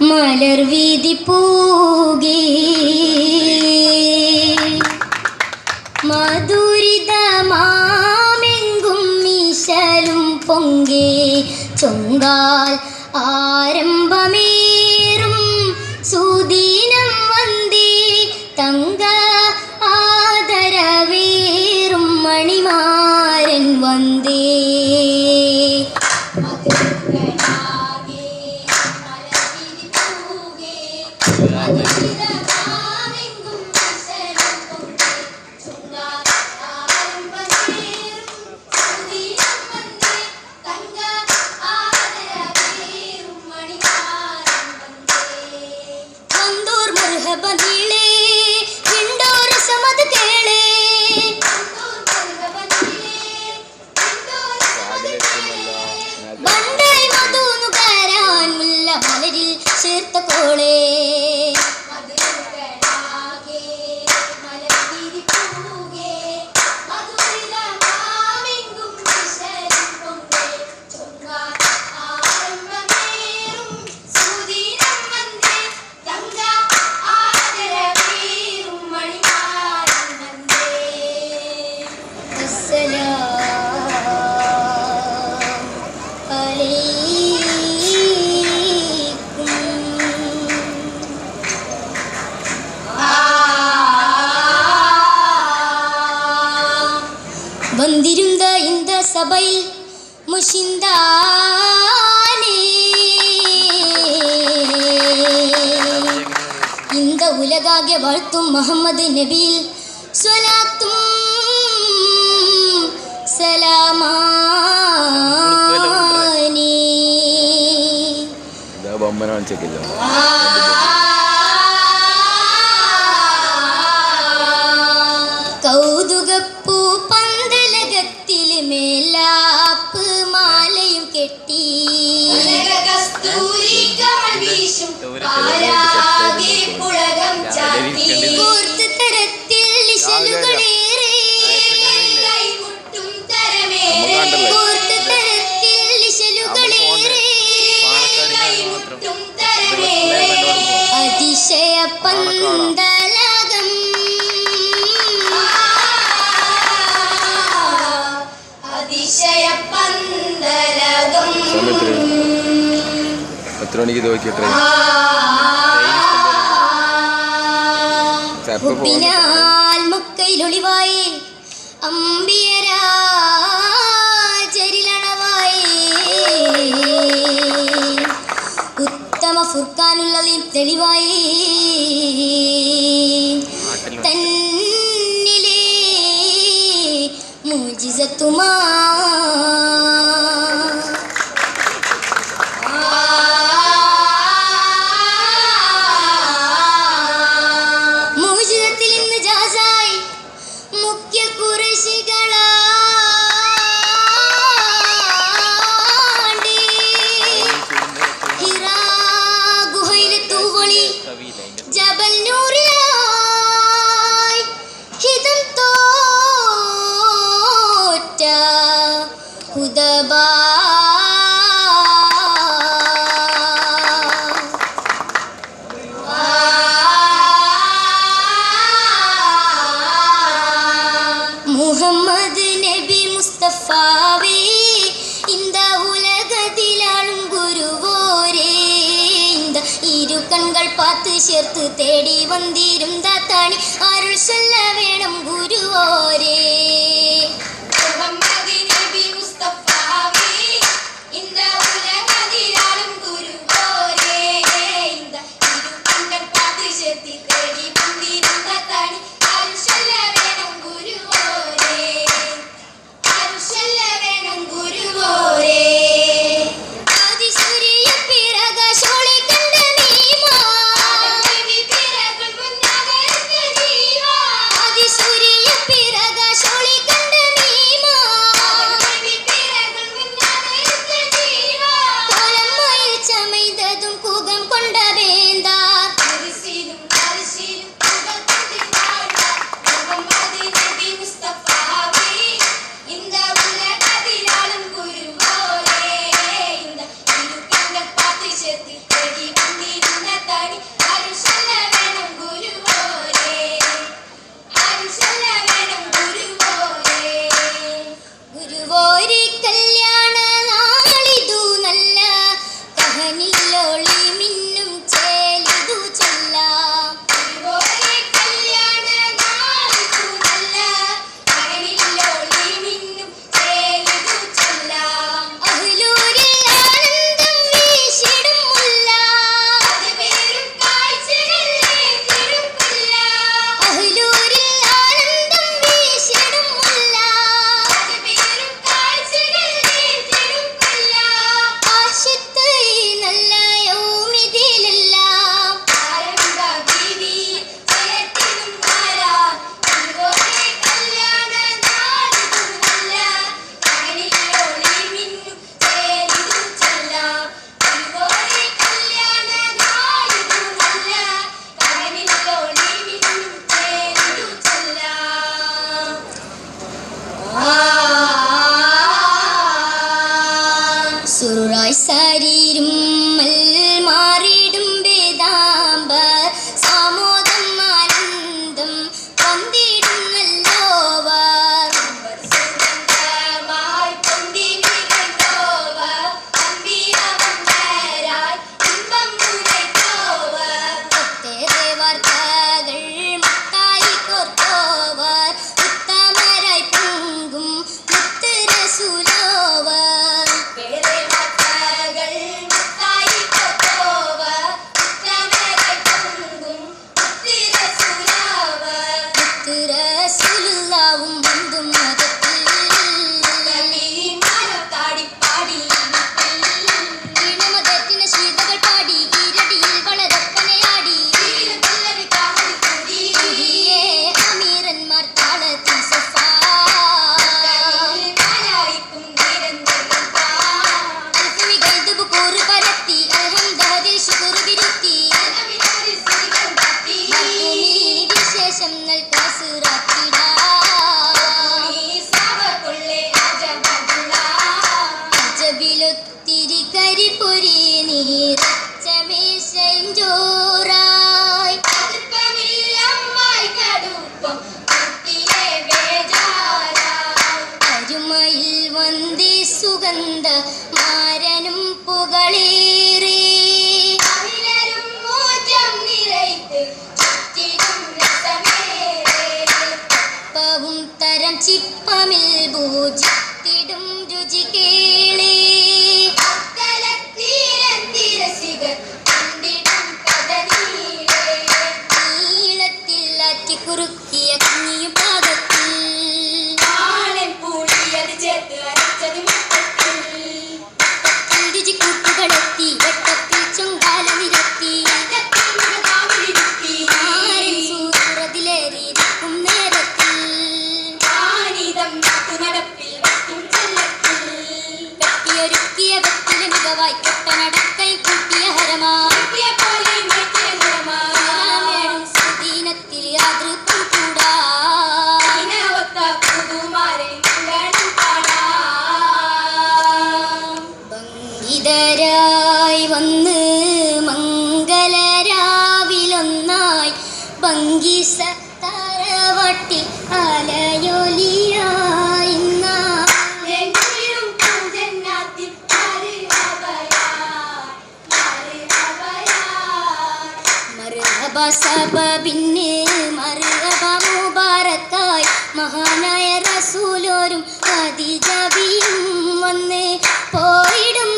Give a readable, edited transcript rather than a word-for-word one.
മലർവീതി പൂകേ മധുരിതമാമെങ്കും മീശലും പൊങ്കേ ചൊങ്കാൽ ആരംഭമേറും സുദീനം വന്ദേ തങ്ക ആദരവേറും മണിമാരൻ വന്ദേ. ചേർത്ത കോളേ வந்திருந்த இந்த சபையில் முஷிந்தானே இந்த உலகாக வாழ்த்தும் முஹம்மது நபியில் ஸலாத்தும் സലാമാനേ. കൗതുകപ്പൂ പന്തലകത്തില് മേലാപ്പ് മാലയും കെട്ടി കൂർത്ത് തരത്തിൽ ഇശലുകളേറെ അതിശയ പന്തലകം അതിശയ പന്തലകം. എത്ര മണിക്ക് നോക്കിയിട്ടേ മക്കയിലൊളിവായി അമ്പിയരാജരിലണവായി ഉത്തമ ഫുർഖാനുള്ളതിൽ തെളിവായി തന്നിലെ മുജിസത്തുമാ முஹம்மது நபி முஸ்தஃபாவே இந்த உலகத்திலாளும் குருவோரே இந்த இரு கண்கள் பார்த்து சேர்த்து தேடி வந்திருந்த தானி அருள் சொல்ல வேணும் குருவோரே. முஹம்மது நபி முஸ்தஃபாவே இந்த உலகத்திலாளும் குருவோரே இந்த இரு கண்கள் பார்த்து சேர்த்து தேடி வந்திருந்த தானி அருள் சொல்ல வேணும் குருவோரே. അതിസൂര്യ പിറകാശോളെ കണ്ട നീമാ അതിസൂര്യ പിറകാശോളെ കണ്ട നീ സുറായ് സാരീരും മാറിയിടും വേദാംബർ സാമോദം ആനന്ദം പന്തിടും നല്ലോവർ സുഗന്ധമായി പൊന്തി വീഴുന്നോവർ അമ്പിയാവന്മാരായി ഇമ്പം മുരയ്ത്തോവർ ഒത്തേറെ വാർത്തകൾ മത്തായി കോർത്തോവർ ഉത്തമരായി പൊങ്കും മുത്ത് റസൂലോവർ വേറെ വാർത്തകൾ മത്തായി കോർത്തോവർ ഉത്തമരായി പൊങ്കും മുത്ത് റസൂലോവർ മുത്ത് റസൂലുള്ളാവും വന്തും മതത്തിൽ താടിപ്പാടി ഈണമതത്തിന് ശീതകൾ പാടി ഈരടിയിൽ വളരപ്പനയാടി അമീറന്മാർ താളത്തിൽ സഫാ അൽഫമികൾ ദുബുകൂറ് പരത്തി അൽഹംദഹദിൽ ശുക്ർ വിരുത്തി വിശേഷം നൽകാസുറാക്കിടാ അജബിലൊത്തിരി കരിപ്പൊരി നീറച്ച മേശയും ചോറായി അരുമയിൽ വന്ദേ സുഗന്ധ മാരനും പുകളേറെ പ്പവും തരം ചിപ്പമിൽ ഭൂജിത്തിടും രുചി കേളേ നീളത്തിൽ ആറ്റി കുറുക്കിയ കഞ്ഞിയും പാകത്തിൽ രുചി കൂട്ടുകളെത്തി വെട്ടത്തിൽ ചൊങ്കാല നിരത്തി ആരൻ സൂറതിലേറിയിരിക്കും നേരത്തിൽ കെട്ടിയൊരുക്കിയ വെറ്റില മികവായി കൊട്ടനടക്കൈ കൂട്ടിയ ഹരമായി സുദീനത്തിൽ യാതൃത്വം കൂടാ ഭംഗിതരായി വന്ന് മംഗലരാവിലൊന്നായി ഭംഗിസ തറവട്ടിൽ അലയൊലിയായി മർഹബ സബബിന് മർഹബ മുബാറക്കായി മഹാനായ റസൂലോരും ഖദീജ ബിയും വന്ന് പോയിടും